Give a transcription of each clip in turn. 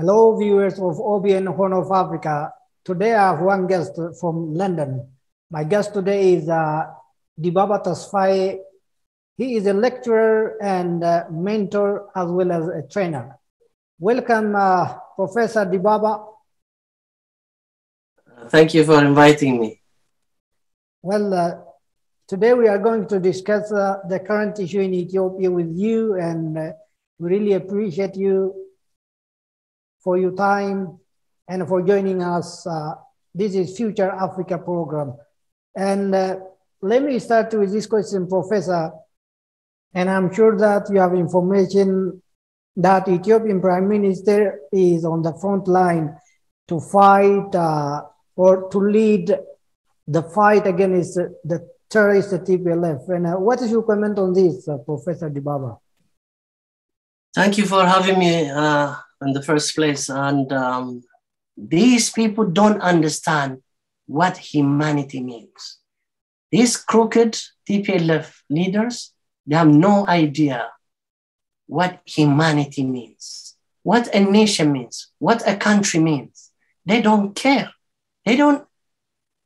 Hello, viewers of OBN Horn of Africa. Today I have one guest from London. My guest today is Dibaba Tesfaye. He is a lecturer and mentor as well as a trainer. Welcome, Professor Dibaba. Thank you for inviting me. Well, today we are going to discuss the current issue in Ethiopia with you, and we really appreciate you for your time and for joining us. This is Future Africa program. And let me start with this question, Professor. And I'm sure that you have information that Ethiopian Prime Minister is on the front line to fight or to lead the fight against the terrorist TPLF. And what is your comment on this, Professor Dibaba? Thank you for having me in the first place. And these people don't understand what humanity means. These crooked TPLF leaders, they have no idea what humanity means, what a nation means, what a country means. They don't care. They don't.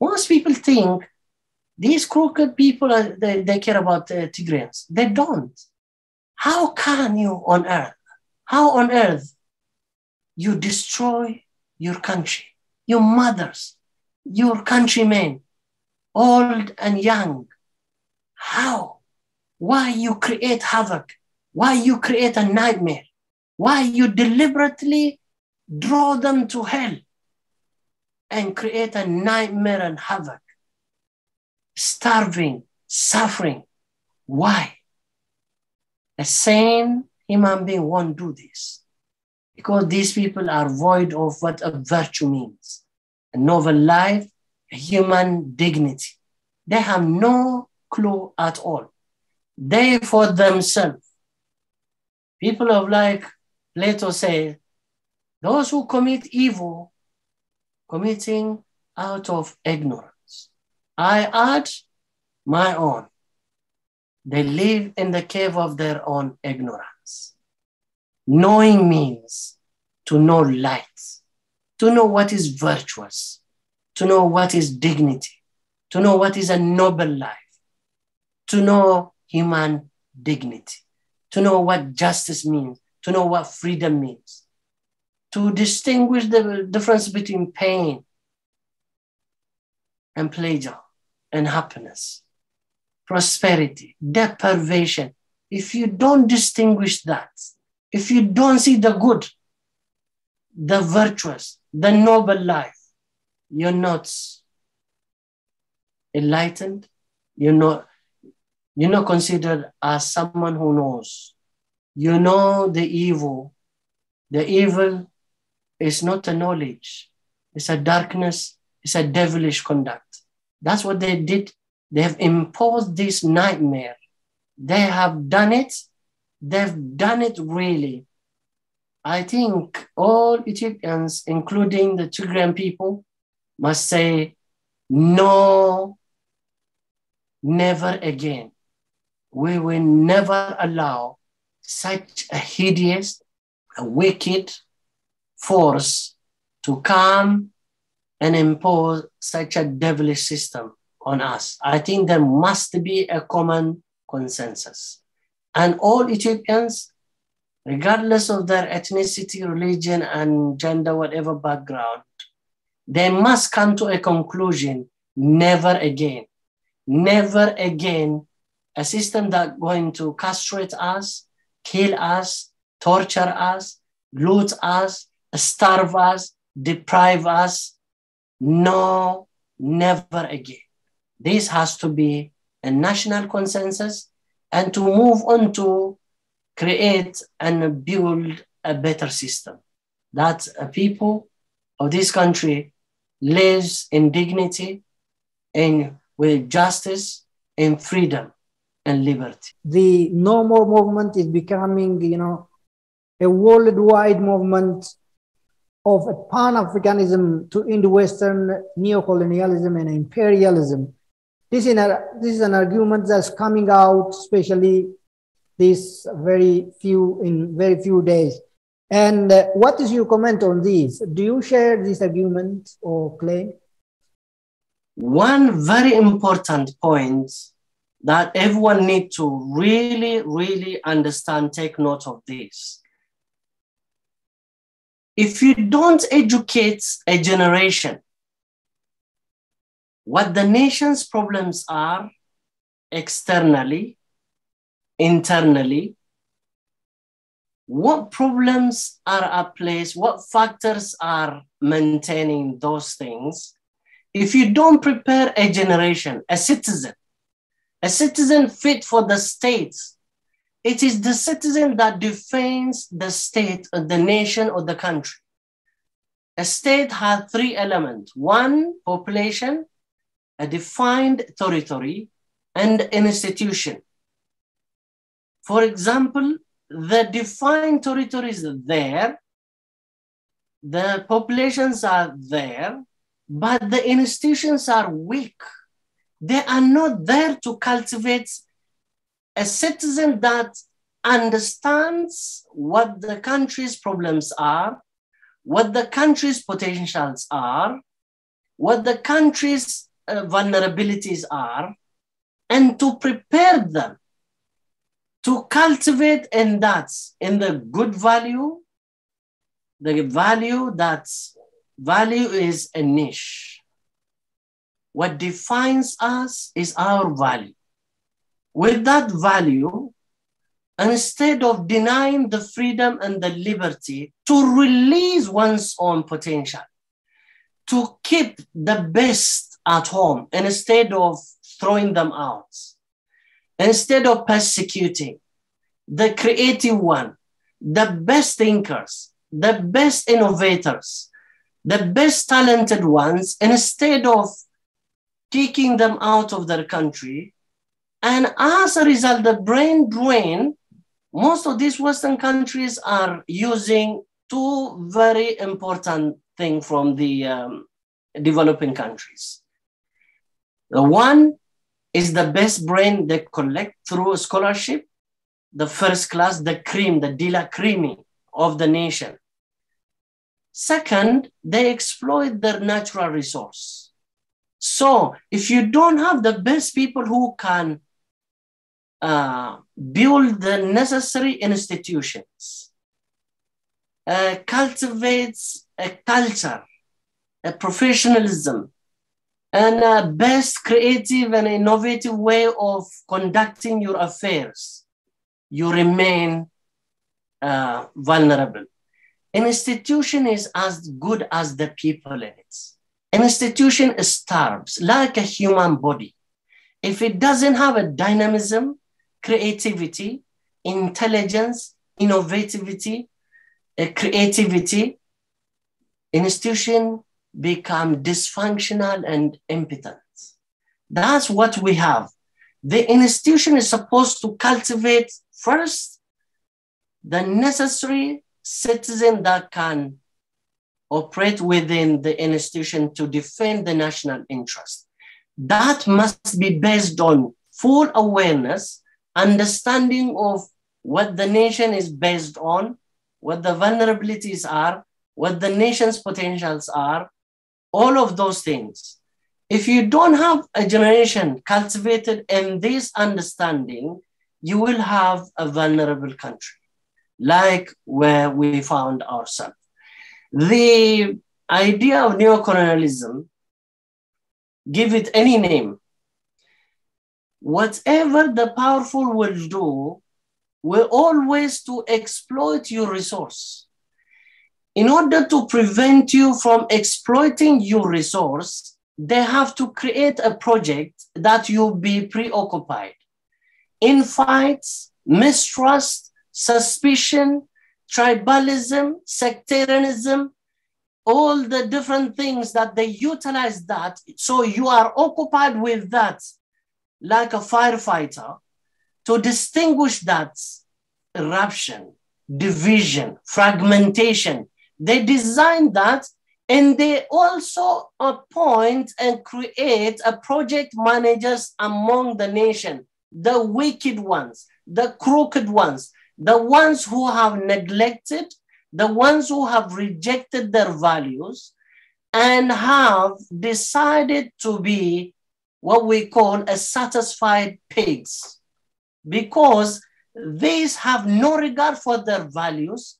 Most people think these crooked people, they care about Tigrayans. They don't. How can you on earth, how on earth you destroy your country, your mothers, your countrymen, old and young? How? Why you create havoc? Why you create a nightmare? Why you deliberately draw them to hell and create a nightmare and havoc? Starving, suffering. Why? A sane human being won't do this, because these people are void of what a virtue means, a noble life, a human dignity. They have no clue at all. They for themselves. People of like Plato say, those who commit evil, committing out of ignorance. I add my own. They live in the cave of their own ignorance. Knowing means to know light, to know what is virtuous, to know what is dignity, to know what is a noble life, to know human dignity, to know what justice means, to know what freedom means, to distinguish the difference between pain and pleasure and happiness, prosperity, deprivation. If you don't distinguish that, if you don't see the good, the virtuous, the noble life, you're not enlightened, you're not considered as someone who knows. You know the evil. The evil is not a knowledge. It's a darkness. It's a devilish conduct. That's what they did. They have imposed this nightmare. They have done it. They've done it really. I think all Ethiopians, including the Tigrayan people, must say, no, never again. We will never allow such a hideous, a wicked force to come and impose such a devilish system on us. I think there must be a common consensus. And all Ethiopians, regardless of their ethnicity, religion, and gender, whatever background, they must come to a conclusion: never again. Never again a system that's going to castrate us, kill us, torture us, loot us, starve us, deprive us. No, never again. This has to be a national consensus, and to move on to create and build a better system that people of this country lives in dignity and with justice and freedom and liberty. The No More movement is becoming, a worldwide movement of a Pan-Africanism to Indo-Western neocolonialism and imperialism. This is an argument that's coming out, especially in very few days. And what is your comment on these? Do you share this argument or claim? One very important point that everyone needs to really understand, take note of this. If you don't educate a generation what the nation's problems are externally, internally, what problems are at place, what factors are maintaining those things, if you don't prepare a generation, a citizen fit for the state, it is the citizen that defines the state or the nation or the country. A state has three elements: one, population, a defined territory, and an institution. For example, the defined territories are there, the populations are there, but the institutions are weak. They are not there to cultivate a citizen that understands what the country's problems are, what the country's potentials are, what the country's vulnerabilities are, and to prepare them to cultivate in the good value, the value is a niche. What defines us is our value. With that value, instead of denying the freedom and the liberty to release one's own potential, to keep the best at home instead of throwing them out, instead of persecuting the creative one, the best thinkers, the best innovators, the best talented ones, instead of kicking them out of their country. And as a result, the brain drain, most of these Western countries are using two very important things from the developing countries. The one is the best brain they collect through scholarship, the first class, the cream, the de la creamy of the nation. Second, they exploit their natural resource. So if you don't have the best people who can build the necessary institutions, cultivates a culture, a professionalism, and a best creative and innovative way of conducting your affairs, you remain vulnerable. An institution is as good as the people in it. An institution starves like a human body. If it doesn't have a dynamism, creativity, intelligence, innovativity, creativity, institution become dysfunctional and impotent. That's what we have. The institution is supposed to cultivate first the necessary citizen that can operate within the institution to defend the national interest. That must be based on full awareness, understanding of what the nation is based on, what the vulnerabilities are, what the nation's potentials are, all of those things. If you don't have a generation cultivated in this understanding, you will have a vulnerable country, like where we found ourselves. The idea of neocolonialism, give it any name, whatever the powerful will do, will always to exploit your resource. In order to prevent you from exploiting your resource, they have to create a project that you'll be preoccupied. Infights, mistrust, suspicion, tribalism, sectarianism, all the different things that they utilize that. So you are occupied with that like a firefighter to distinguish that eruption, division, fragmentation. They design that, and they also appoint and create a project managers among the nation, the wicked ones, the crooked ones, the ones who have neglected, the ones who have rejected their values and have decided to be what we call a satisfied pigs, because these have no regard for their values,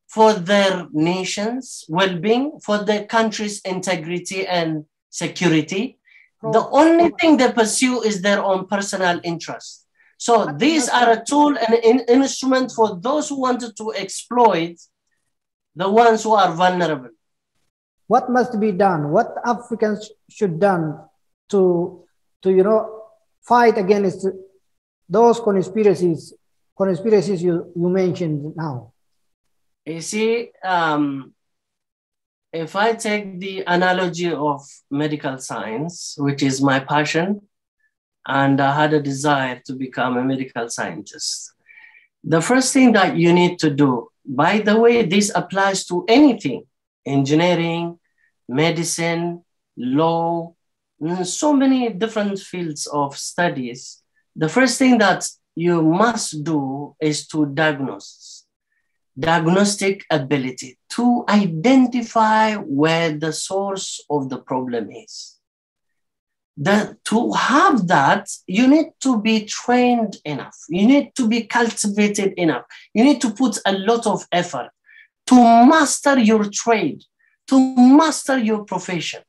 for their nation's well-being, for their country's integrity and security. The only thing they pursue is their own personal interest. So these are a tool and an instrument for those who wanted to exploit the ones who are vulnerable. What must be done? What Africans should done to fight against those conspiracies you mentioned now? You see, if I take the analogy of medical science, which is my passion, and I had a desire to become a medical scientist, the first thing that you need to do, by the way, this applies to anything, engineering, medicine, law, so many different fields of studies. The first thing that you must do is to diagnose. Diagnostic ability to identify where the source of the problem is. To have that, you need to be trained enough. You need to be cultivated enough. You need to put a lot of effort to master your trade, to master your profession.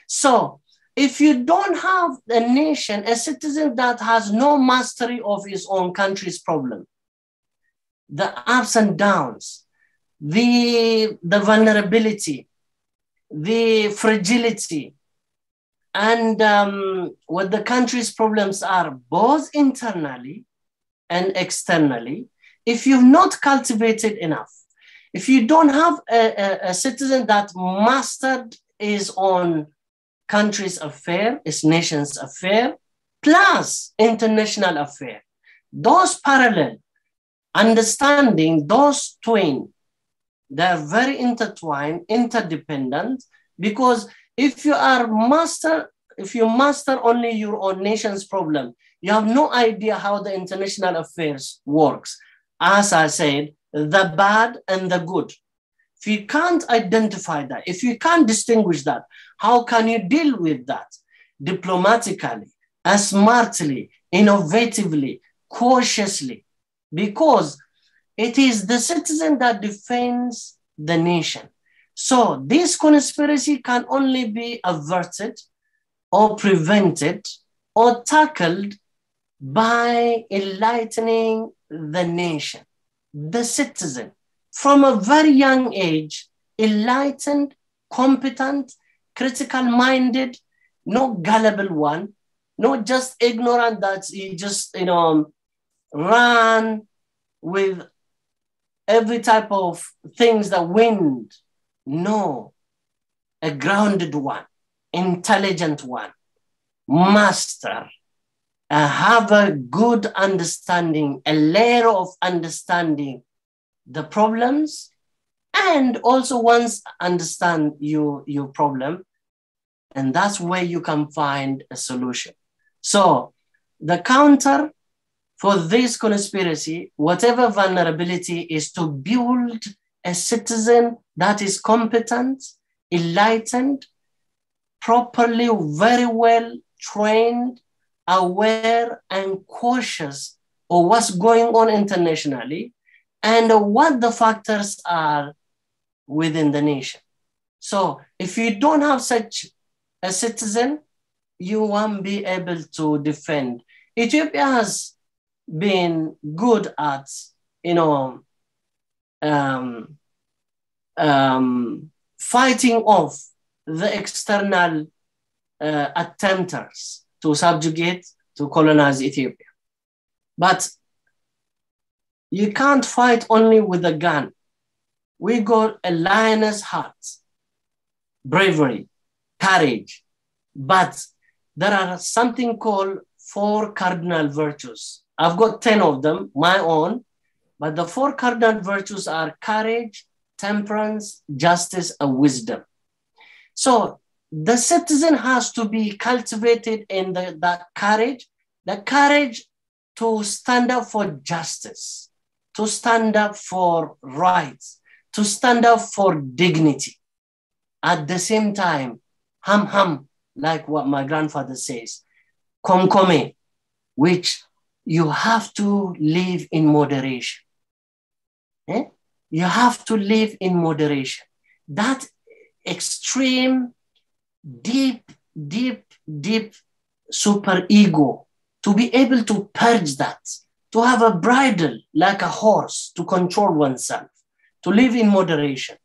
So if you don't have a nation, a citizen that has no mastery of his own country's problem, the ups and downs, the vulnerability, the fragility, and what the country's problems are, both internally and externally, if you've not cultivated enough, if you don't have a citizen that mastered his own country's affair, his nation's affair, plus international affair, those parallel, understanding those twin, they're very intertwined, interdependent, because if you master only your own nation's problem, you have no idea how the international affairs works. As I said, the bad and the good. If you can't identify that, if you can't distinguish that, how can you deal with that diplomatically, smartly, innovatively, cautiously? Because it is the citizen that defends the nation. So this conspiracy can only be averted or prevented or tackled by enlightening the nation, the citizen. From a very young age, enlightened, competent, critical-minded, no gullible one, not just ignorant that he just, ran with every type of things that wind. No, a grounded one, intelligent one, master, have a good understanding, a layer of understanding the problems, and also once understand your problem, and that's where you can find a solution. So the counter for this conspiracy, whatever vulnerability, is to build a citizen that is competent, enlightened, properly, very well trained, aware and cautious of what's going on internationally and what the factors are within the nation. So if you don't have such a citizen, you won't be able to defend. Ethiopia has been good at, fighting off the external attempters to subjugate, to colonize Ethiopia. But you can't fight only with a gun. We got a lioness heart, bravery, courage, but there are something called 4 cardinal virtues. I've got 10 of them, my own, but the 4 cardinal virtues are courage, temperance, justice, and wisdom. So the citizen has to be cultivated in that courage, the courage to stand up for justice, to stand up for rights, to stand up for dignity. At the same time, ham, like what my grandfather says, komkome, which you have to live in moderation. Eh? You have to live in moderation. That extreme, deep super ego, to be able to purge that, to have a bridle like a horse to control oneself, to live in moderation.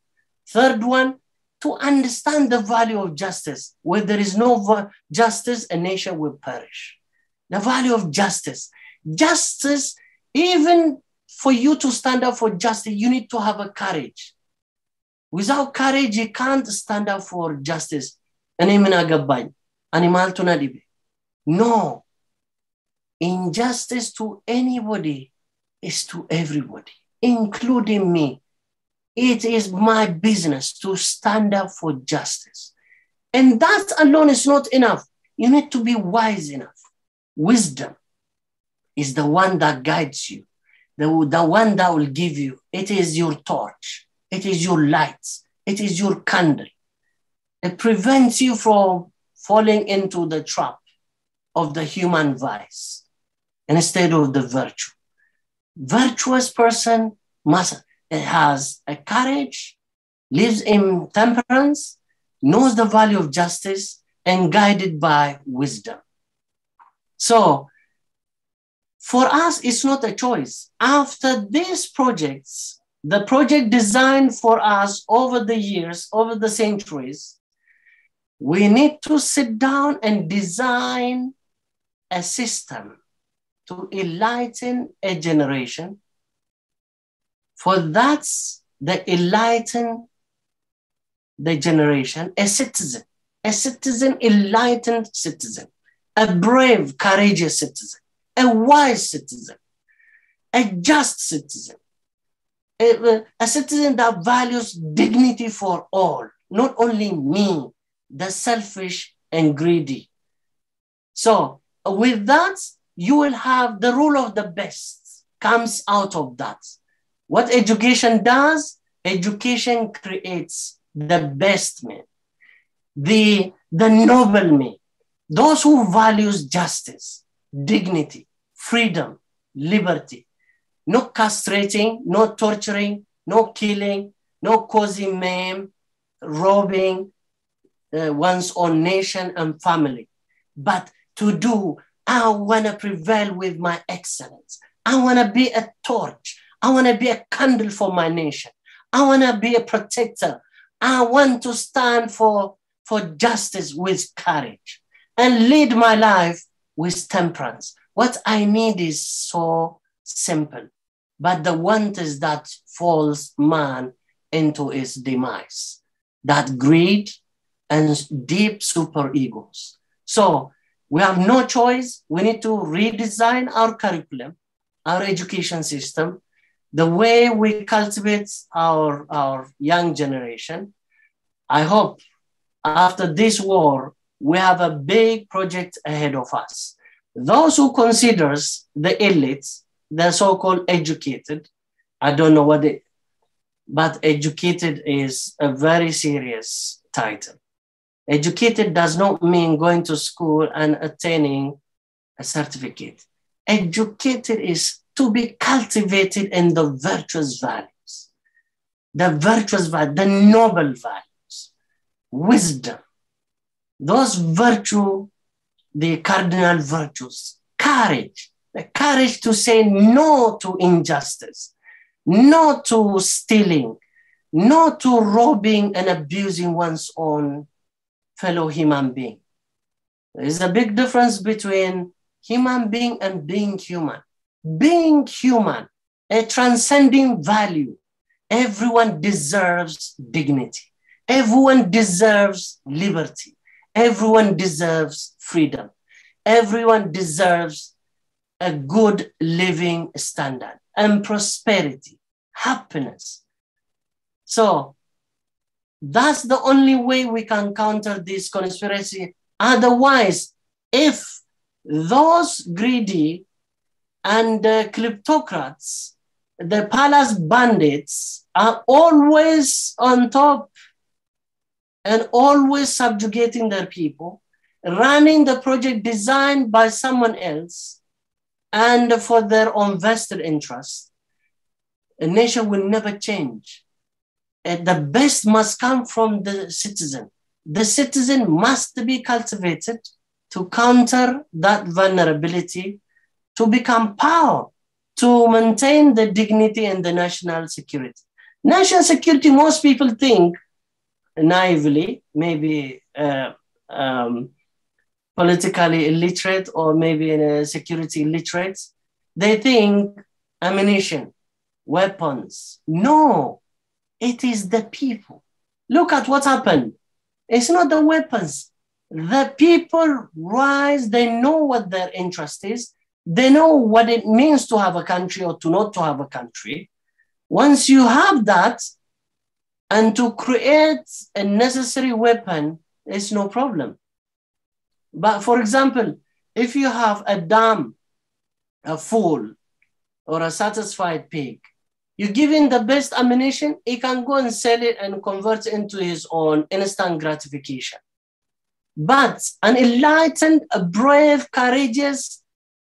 Third one, to understand the value of justice. Where there is no justice, a nation will perish. The value of justice. Justice, even for you to stand up for justice, you need to have a courage. Without courage, you can't stand up for justice. No. Injustice to anybody is to everybody, including me. It is my business to stand up for justice. And that alone is not enough. You need to be wise enough. Wisdom is the one that guides you, the one that will give you. It is your torch. It is your light. It is your candle. It prevents you from falling into the trap of the human vice instead of the virtue. Virtuous person has a courage, lives in temperance, knows the value of justice, and guided by wisdom. So for us, it's not a choice. After these projects, the project designed for us over the years, over the centuries, we need to sit down and design a system to enlighten a generation. For that's the enlighten the generation, a citizen, enlightened citizen, a brave, courageous citizen, a wise citizen, a just citizen, a citizen that values dignity for all, not only me, the selfish and greedy. So with that, you will have the rule of the best comes out of that. What education does, education creates the best men, the noble men, those who values justice, dignity, freedom, liberty, no castrating, no torturing, no killing, no causing maim, robbing one's own nation and family, but to do, I want to prevail with my excellence. I want to be a torch. I want to be a candle for my nation. I want to be a protector. I want to stand for justice with courage and lead my life with temperance. What I need is so simple, but the want is that falls man into his demise, that greed and deep super egos. So we have no choice. We need to redesign our curriculum, our education system, the way we cultivate our young generation. I hope after this war, we have a big project ahead of us. Those who considers the elites, the so-called educated, I don't know what they, but educated is a very serious title. Educated does not mean going to school and attaining a certificate. Educated is to be cultivated in the virtuous values, the noble values, wisdom, those virtue, the cardinal virtues, courage, the courage to say no to injustice, no to stealing, no to robbing and abusing one's own fellow human being. There is a big difference between human being and being human. Being human, a transcending value. Everyone deserves dignity. Everyone deserves liberty. Everyone deserves freedom. Everyone deserves a good living standard and prosperity, happiness. So that's the only way we can counter this conspiracy. Otherwise, if those greedy and kleptocrats the palace bandits are always on top and always subjugating their people, running the project designed by someone else and for their own vested interest. A nation will never change. And the best must come from the citizen. The citizen must be cultivated to counter that vulnerability, to become power, to maintain the dignity and the national security. National security, most people think naively, maybe politically illiterate or maybe security illiterate, they think ammunition, weapons. No, it is the people. Look at what happened. It's not the weapons. The people rise, they know what their interest is. They know what it means to have a country or to not to have a country. Once you have that, and to create a necessary weapon is no problem. But for example, if you have a dam, a fool, or a satisfied pig, you give him the best ammunition, he can go and sell it and convert it into his own instant gratification. But an enlightened, a brave, courageous,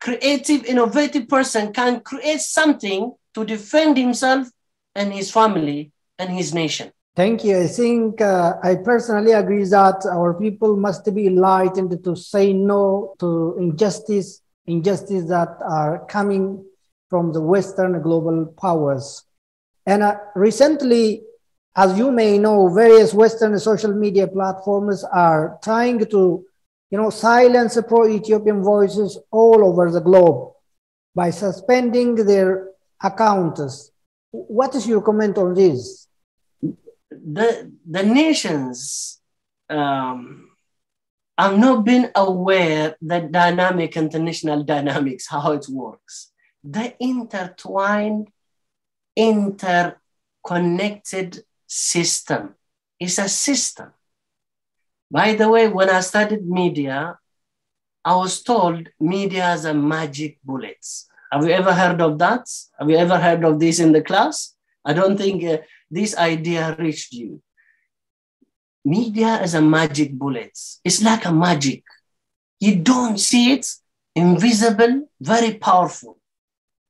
creative, innovative person can create something to defend himself and his family and his nation. Thank you. I think I personally agree that our people must be enlightened to say no to injustice that are coming from the Western global powers. And recently, as you may know, various Western social media platforms are trying to, silence pro-Ethiopian voices all over the globe by suspending their accounts. What is your comment on this? The nations have not been aware the dynamic international dynamics, how it works. The intertwined, interconnected system is a system. By the way, when I studied media, I was told media has a magic bullets. Have you ever heard of that? Have you ever heard of this in the class? I don't think this idea reached you. Media is a magic bullet. It's like a magic. You don't see it, invisible, very powerful,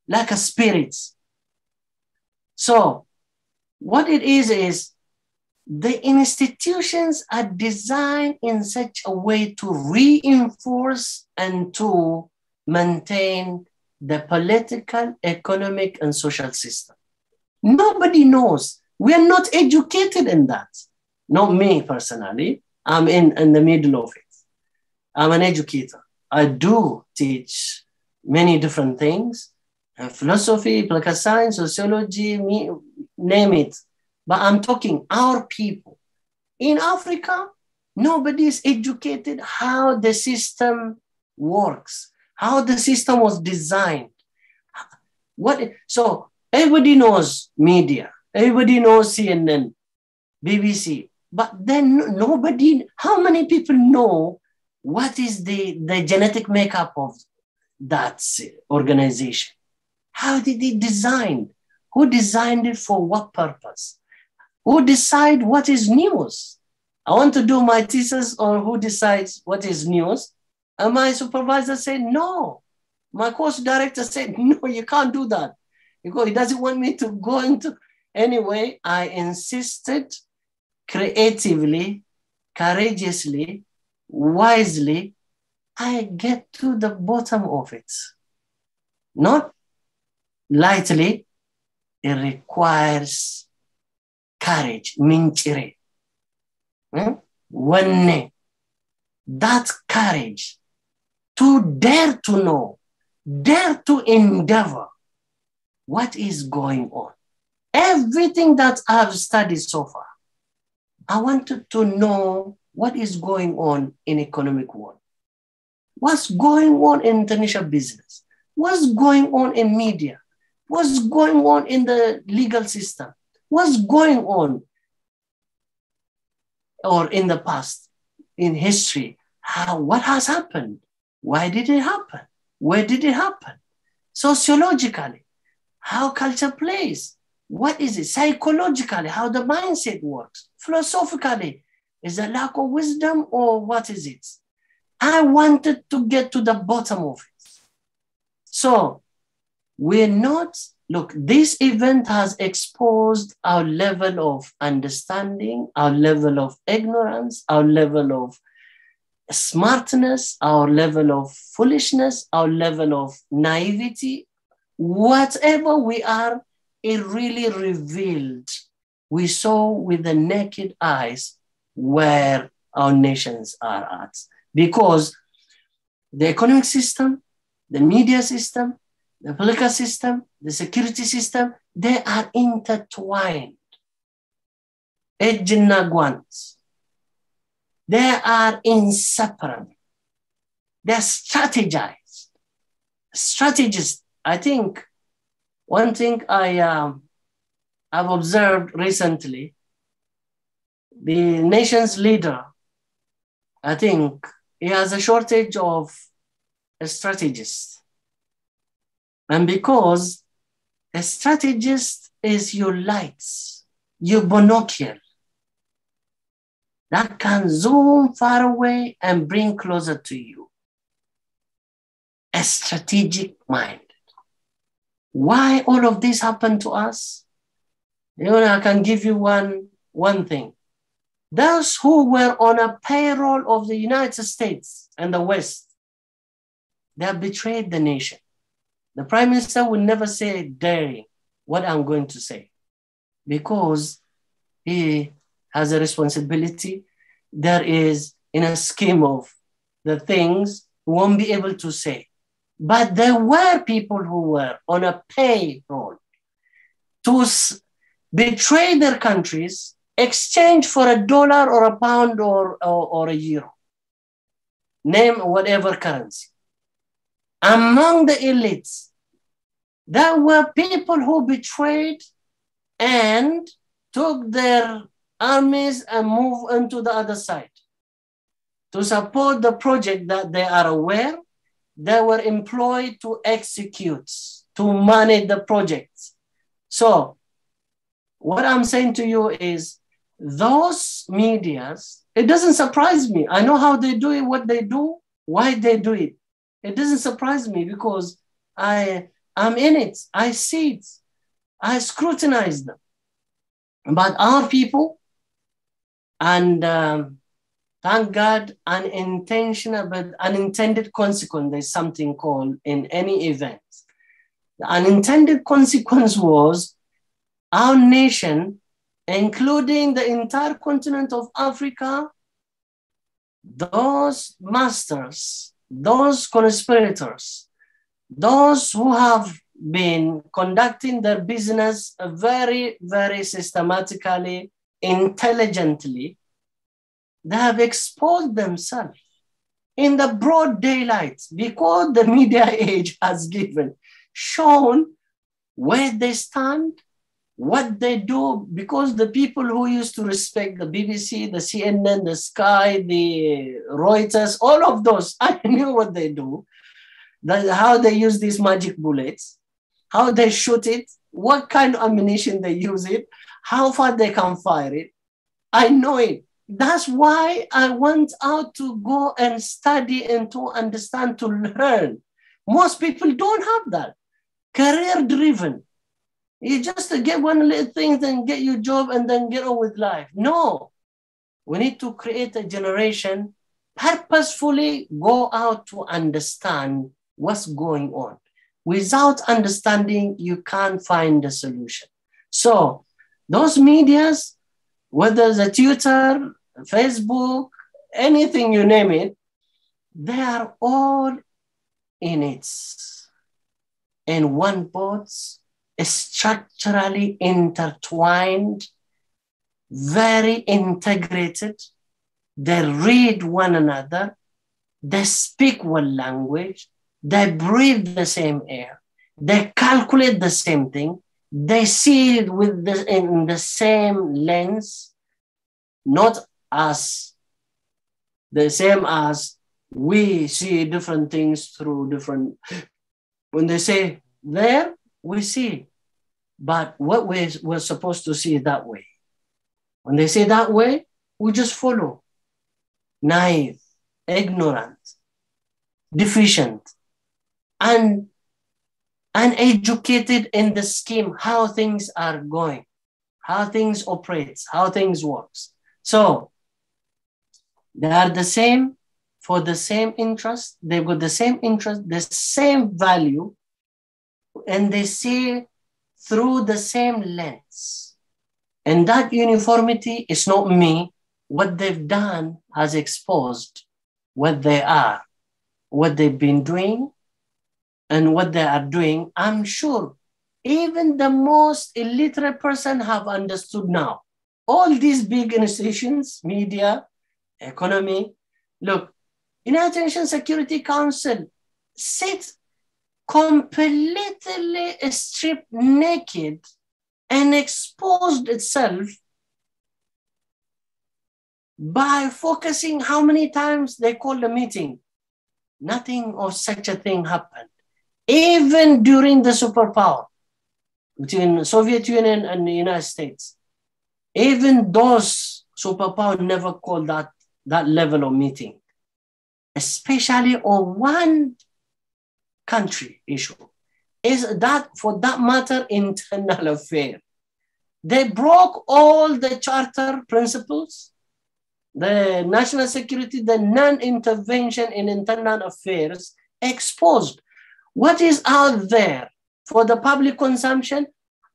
like a spirit. So what it is the institutions are designed in such a way to reinforce and to maintain the political, economic, and social system. Nobody knows. We are not educated in that. Not me personally. I'm in the middle of it. I'm an educator. I do teach many different things, philosophy, political science, sociology, name it. But I'm talking our people. In Africa, nobody is educated how the system works, how the system was designed. So everybody knows media, everybody knows CNN, BBC, but then how many people know what is the genetic makeup of that organization? How did it design? Who designed it for what purpose? Who decide what is news? I want to do my thesis on who decides what is news. And my supervisor said, no. My course director said, no, you can't do that. Because he doesn't want me to go into. Anyway, I insisted creatively, courageously, wisely, I get to the bottom of it. Not lightly, it requires courage, minchire. One, that courage to dare to know, dare to endeavor what is going on. Everything that I've studied so far, I wanted to know what is going on in economic world. What's going on in international business? What's going on in media? What's going on in the legal system? What's going on or in the past, in history? What has happened? Why did it happen? Where did it happen? Sociologically, how culture plays. What is it? Psychologically, how the mindset works. Philosophically, is it lack of wisdom or what is it? I wanted to get to the bottom of it. So we're not, look, this event has exposed our level of understanding, our level of ignorance, our level of smartness, our level of foolishness, our level of naivety. Whatever we are, it really revealed. We saw with the naked eyes where our nations are at. Because the economic system, the media system, the political system, the security system, they are intertwined. Ejina guants. They are inseparable. They're strategized. Strategists, I think, one thing I've observed recently, the nation's leader, I think he has a shortage of a strategist. And because a strategist is your lights, your binocular, that can zoom far away and bring closer to you. A strategic mind. Why all of this happened to us? You know, I can give you one thing. Those who were on a payroll of the United States and the West, they have betrayed the nation. The Prime Minister will never say daring what I'm going to say because he has a responsibility. There is in a scheme of the things he won't be able to say. But there were people who were on a payroll to betray their countries, exchange for $1 or £1 or €1. Name whatever currency. Among the elites, there were people who betrayed and took their armies and moved into the other side to support the project that they are aware they were employed to execute, to manage the projects. So what I'm saying to you is those medias, it doesn't surprise me. I know how they do it, what they do, why they do it. It doesn't surprise me because I'm in it. I see it. I scrutinize them. But our people, and thank God, unintentional but unintended consequence, there's something called in any event. The unintended consequence was our nation, including the entire continent of Africa, those masters, those conspirators, those who have been conducting their business very, very systematically, intelligently, they have exposed themselves in the broad daylight because the media age has shown where they stand, what they do, because the people who used to respect the BBC, the CNN, the Sky, the Reuters, all of those, I knew what they do, how they use these magic bullets, how they shoot it, what kind of ammunition they use it, how far they can fire it. I know it. That's why I went out to go and study and to understand, to learn. Most people don't have that. Career-driven. You just get one little thing, then get your job and then get on with life. No. We need to create a generation, purposefully go out to understand what's going on. Without understanding, you can't find the solution. So those medias, whether the Twitter, Facebook, anything you name it, they are all in it. In one boat, structurally intertwined, very integrated. They read one another. They speak one language. They breathe the same air. They calculate the same thing. They see it in the same lens, not as the same as we see different things through different. When they say there, we see But what we're supposed to see that way. When they say that way, we just follow. Naive, ignorant, deficient, and uneducated in the scheme, how things are going, how things operate, how things works. So they are the same for the same interest. They've got the same interest, the same value, and they see through the same lens. And that uniformity is not me. What they've done has exposed what they are, what they've been doing, and what they are doing. I'm sure even the most illiterate person have understood now. All these big institutions, media, economy, look, United Nations Security Council sits completely stripped naked and exposed itself by focusing how many times they called the meeting. Nothing of such a thing happened. Even during the superpower between the Soviet Union and the United States, even those superpowers never called that level of meeting, especially on one country issue. Is that, for that matter, internal affair. They broke all the charter principles, the national security, the non-intervention in internal affairs, exposed what is out there for the public consumption,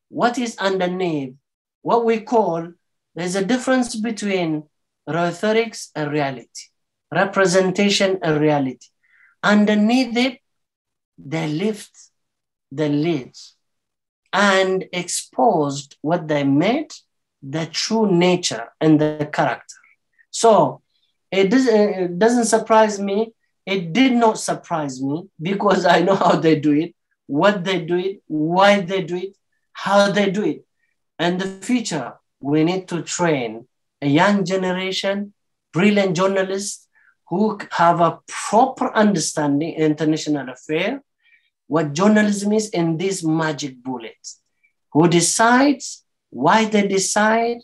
what is underneath, what we call, there's a difference between rhetorics and reality, representation and reality. Underneath it, they lift the lids and exposed what they made, the true nature and the character. So it doesn't surprise me. It did not surprise me because I know how they do it, what they do it, why they do it, how they do it. And the future, we need to train a young generation, brilliant journalists who have a proper understanding in international affairs, what journalism is in these magic bullets, who decides, why they decide,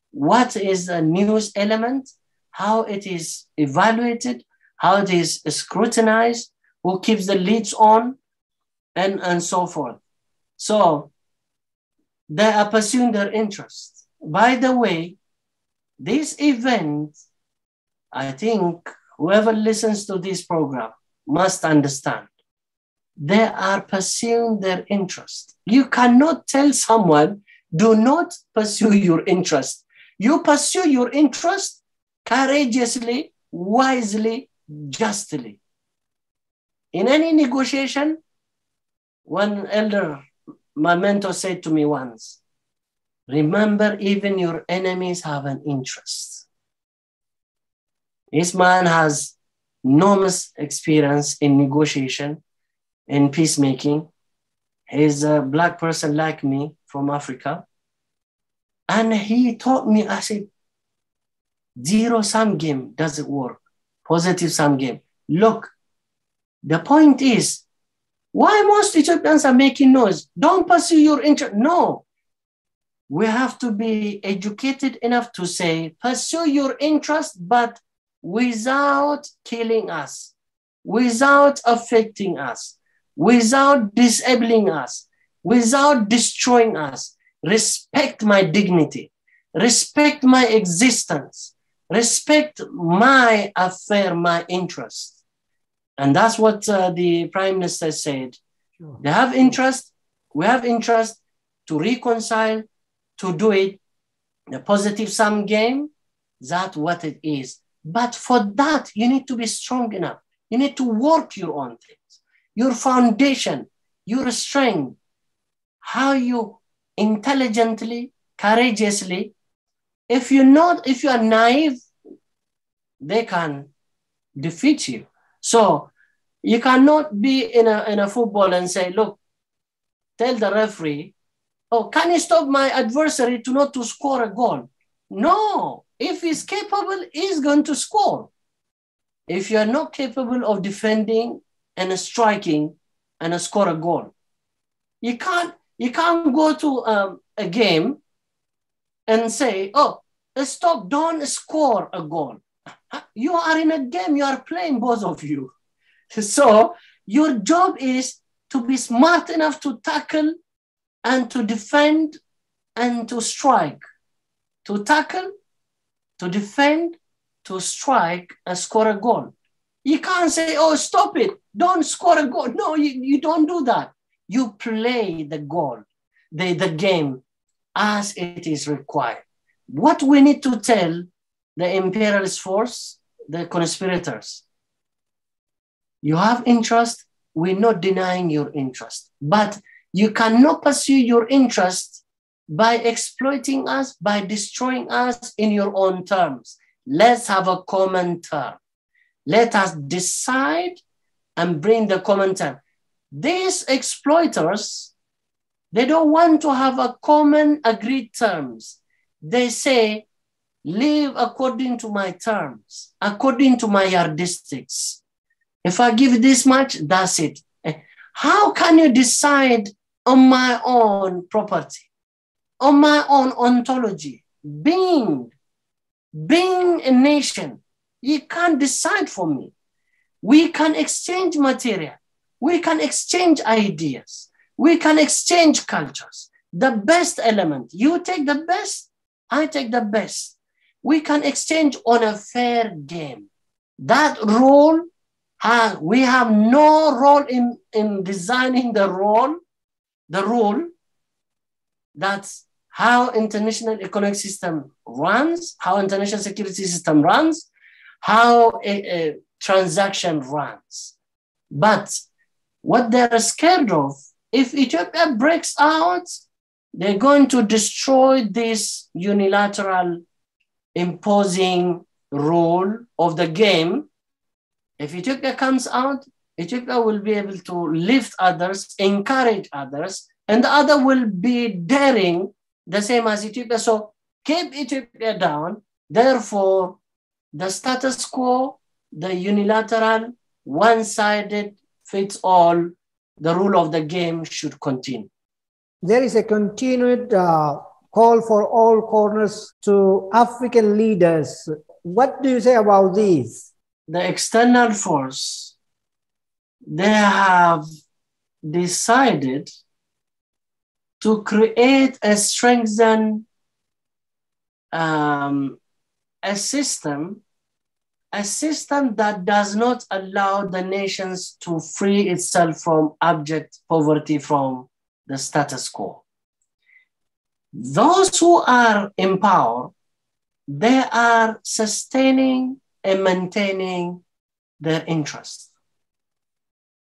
what is a news element, how it is evaluated, how it is scrutinized, who keeps the lids on, and so forth. So they are pursuing their interests. By the way, this event, I think whoever listens to this program must understand, they are pursuing their interest. You cannot tell someone, do not pursue your interest. You pursue your interest courageously, wisely, justly. In any negotiation, one elder, my mentor, said to me once, remember, even your enemies have an interest. This man has enormous experience in negotiation, in peacemaking. He's a Black person like me from Africa. And he taught me, I said, zero-sum game doesn't work. Positive-sum game. Look, the point is, why most Ethiopians are making noise? Don't pursue your interest. No. We have to be educated enough to say, pursue your interest, but without killing us, without affecting us, without disabling us, without destroying us. Respect my dignity, respect my existence, respect my affair, my interest. And that's what the Prime Minister said. Sure. They have interest, we have interest to reconcile, to do it, the positive-sum game, that's what it is. But for that, you need to be strong enough. You need to work your own things, your foundation, your strength, how you intelligently, courageously. If you are naive, they can defeat you. So you cannot be in a football and say, look, tell the referee, oh, can you stop my adversary to not to score a goal? No, if he's capable, he's going to score. If you're not capable of defending and striking and score a goal, you You can't go to a game and say, oh, stop, don't score a goal. You are in a game, you are playing, both of you. So your job is to be smart enough to tackle and to defend and to strike. To tackle, to defend, to strike, and score a goal. You can't say, oh, stop it, don't score a goal. No, you don't do that. You play the goal, the game as it is required. What we need to tell the imperialist force, the conspirators, you have interest, we're not denying your interest, but you cannot pursue your interest by exploiting us, by destroying us in your own terms. Let's have a common term. Let us decide and bring the common term. These exploiters, they don't want to have a common agreed terms. They say, live according to my terms, according to my yardsticks. If I give this much, that's it. How can you decide on my own property, on my own ontology, being a nation? You can't decide for me. We can exchange material. We can exchange ideas. We can exchange cultures. The best element, you take the best, I take the best. We can exchange on a fair game. That role, we have no role in designing the rule. That's how international economic system runs, how international security system runs, how a transaction runs. But what they're scared of, if Ethiopia breaks out, they're going to destroy this unilateral imposing rule of the game. If Ethiopia comes out, Ethiopia will be able to lift others, encourage others, and the other will be daring the same as Ethiopia. So keep Ethiopia down. Therefore, the status quo, the unilateral, one-sided, fits all, the rule of the game should continue. There is a continued call for all corners to African leaders. What do you say about this? The external force, they have decided to create a strengthened a system that does not allow the nations to free itself from abject poverty, from the status quo. Those who are in power, they are sustaining and maintaining their interest.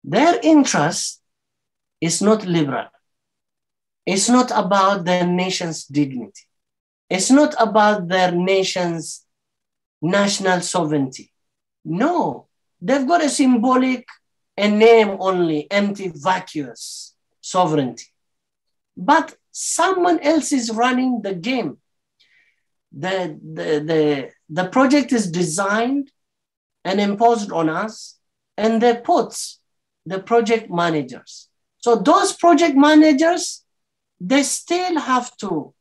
Their interest is not liberal. It's not about their nation's dignity. It's not about their nation's national sovereignty. No, they've got a symbolic, a name only, empty, vacuous sovereignty. But someone else is running the game. The project is designed and imposed on us, and they put the project managers. So those project managers, they still have to,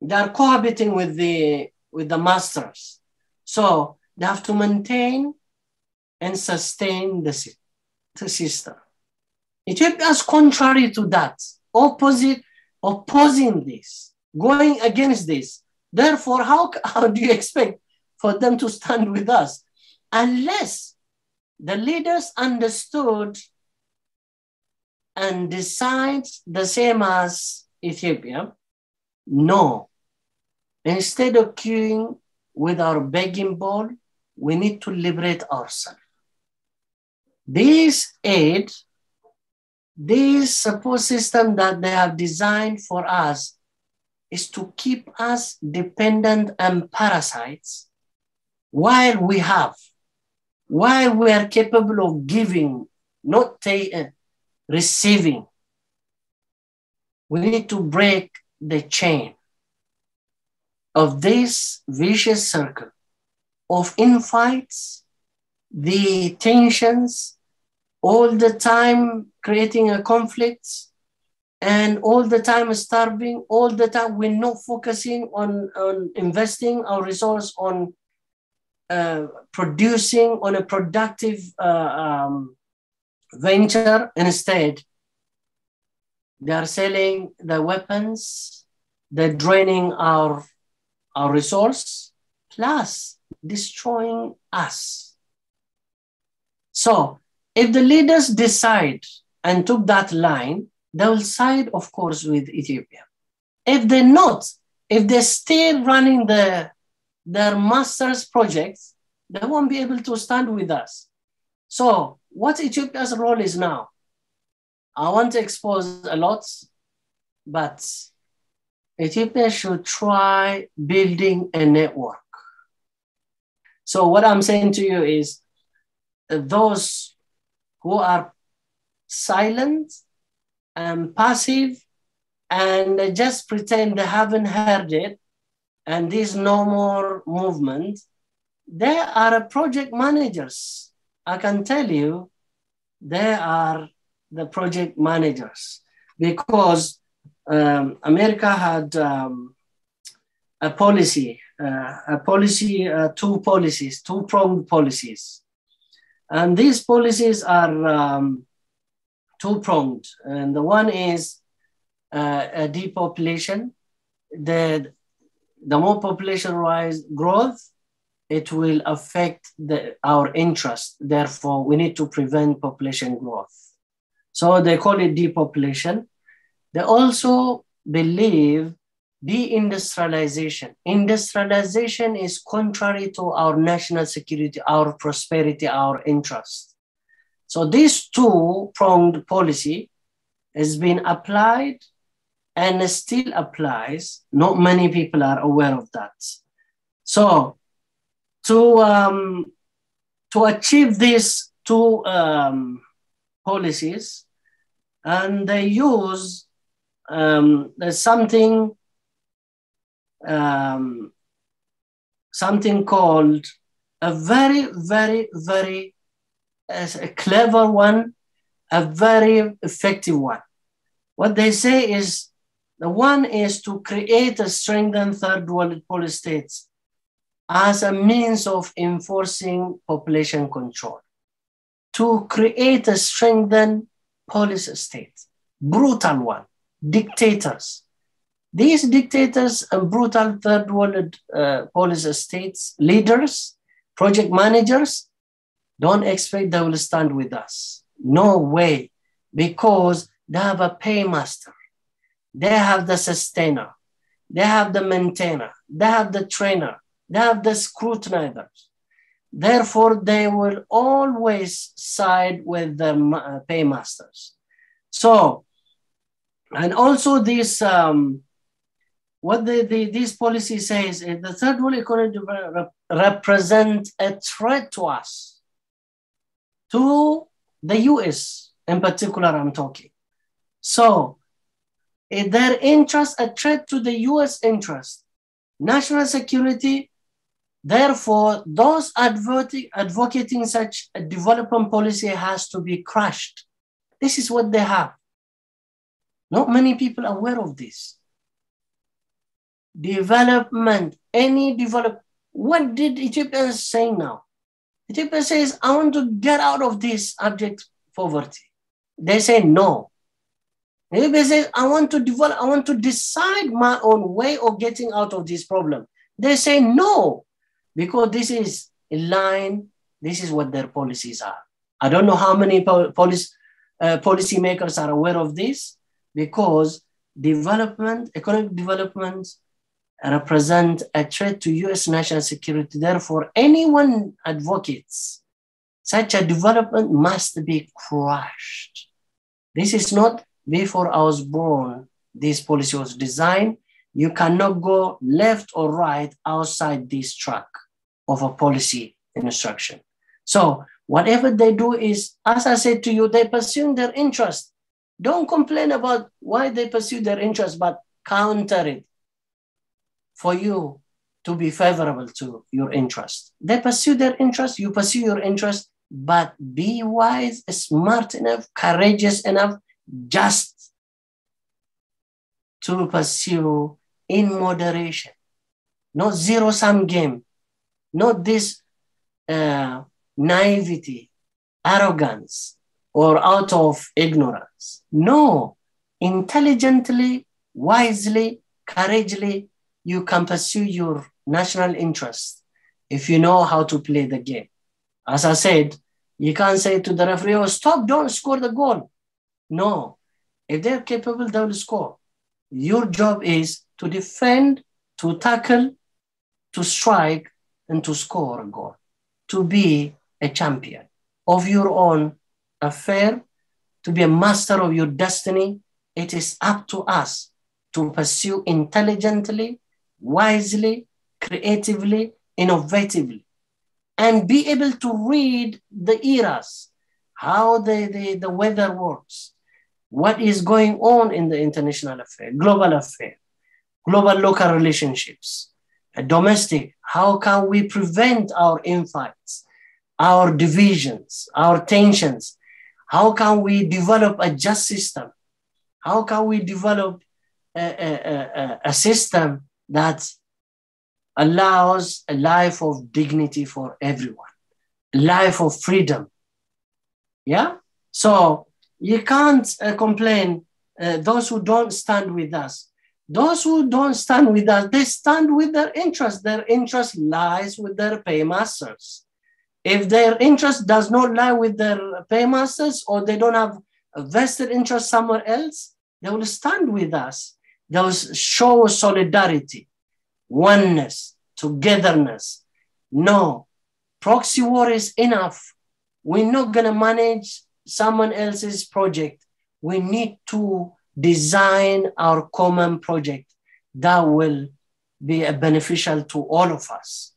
they're cohabiting with the masters. So they have to maintain and sustain the system. Ethiopia is contrary to that, opposing this, going against this. Therefore, how do you expect for them to stand with us? Unless the leaders understood and decide the same as Ethiopia, no. Instead of queuing with our begging bowl, we need to liberate ourselves. This aid, this support system that they have designed for us is to keep us dependent and parasites while we are capable of giving, not receiving. We need to break the chain of this vicious circle of infights, the tensions, all the time creating a conflict, and all the time starving, all the time we're not focusing on investing our resource on producing on a productive venture. Instead, they are selling the weapons, they're draining our resource, plus destroying us. So if the leaders decide and took that line, they will side, of course, with Ethiopia. If they're not, if they're still running their master's projects, they won't be able to stand with us. So what Ethiopia's role is now? I want to expose a lot, but Ethiopia should try building a network. So what I'm saying to you is those who are silent and passive and they just pretend they haven't heard it and there's no more movement, they are project managers. I can tell you, they are the project managers, because America had two two-pronged policies. And these policies are two-pronged. And the one is a depopulation. The more population-wise growth, it will affect our interest. Therefore, we need to prevent population growth. So they call it depopulation. They also believe deindustrialization. Industrialization is contrary to our national security, our prosperity, our interest. So this two-pronged policy has been applied and still applies. Not many people are aware of that. So to achieve these two policies, and they use something called a very, very, very a clever one, a very effective one. What they say is, the one is to create a strengthened third world policy states as a means of enforcing population control. To create a strengthened policy state, brutal one, dictators. These dictators and brutal third world policy states, leaders, project managers, don't expect they will stand with us. No way, because they have a paymaster, they have the sustainer, they have the maintainer, they have the trainer, they have the scrutinizers. Therefore, they will always side with the paymasters. So, and also this, what this policy says is the third world economy represents a threat to us, to the US in particular, I'm talking. So, is their interest a threat to the US interest, national security? Therefore, those advocating such a development policy has to be crushed. This is what they have. Not many people are aware of this. Development, any development. What did Ethiopia say now? Ethiopia says, I want to get out of this abject poverty. They say no. Ethiopia says, I want to develop, I want to decide my own way of getting out of this problem. They say no, because this is in line, this is what their policies are. I don't know how many policy makers are aware of this, because development, economic development represent a threat to US national security. Therefore, anyone advocates such a development must be crushed. This is not before I was born, this policy was designed. You cannot go left or right outside this track of a policy instruction. So whatever they do is, as I said to you, they pursue their interest. Don't complain about why they pursue their interest, but counter it for you to be favorable to your interest. They pursue their interest, you pursue your interest, but be wise, smart enough, courageous enough, just to pursue in moderation, not zero-sum game, not this naivety, arrogance, or out of ignorance. No, intelligently, wisely, courageously, you can pursue your national interest if you know how to play the game. As I said, you can't say to the referee, oh, stop, don't score the goal. No, if they're capable, they will score. Your job is to defend, to tackle, to strike, and to score a goal, to be a champion of your own affair, to be a master of your destiny. It is up to us to pursue intelligently, wisely, creatively, innovatively, and be able to read the eras, how the weather works, what is going on in the international affair, global local relationships, domestic. How can we prevent our infights, our divisions, our tensions? How can we develop a just system? How can we develop a system that allows a life of dignity for everyone, a life of freedom? Yeah? So you can't complain those who don't stand with us. Those who don't stand with us, they stand with their interest. Their interest lies with their paymasters. If their interest does not lie with their paymasters, or they don't have a vested interest somewhere else, they will stand with us. They will show solidarity, oneness, togetherness. No, proxy war is enough. We're not going to manage someone else's project. We need to design our common project that will be beneficial to all of us.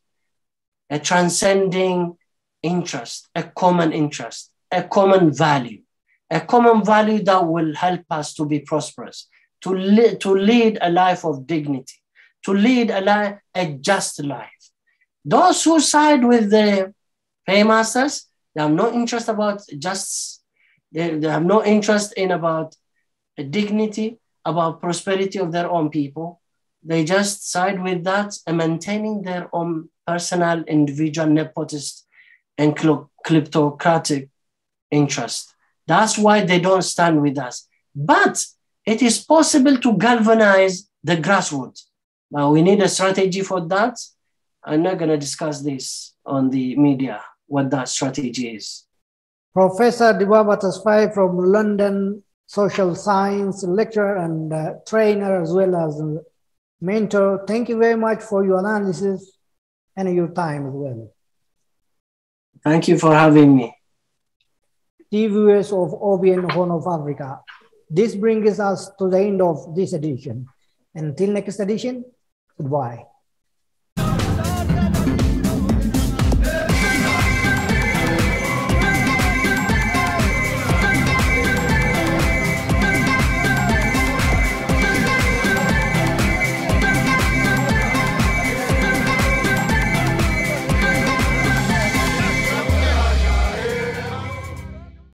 A transcending interest, a common value that will help us to be prosperous, to lead a life of dignity, to lead a just life. Those who side with the paymasters, they have no interest about justice. They have no interest in about dignity, about prosperity of their own people. They just side with that and maintaining their own personal, individual, nepotist, and kleptocratic interest. That's why they don't stand with us. But it is possible to galvanize the grassroots. Now we need a strategy for that. I'm not going to discuss this on the media, what that strategy is. Professor Dibaba Tesfaye from London, social science lecturer and trainer, as well as mentor. Thank you very much for your analysis and your time as well. Thank you for having me. Dear viewers of OBN Horn of Africa, this brings us to the end of this edition. Until next edition, goodbye.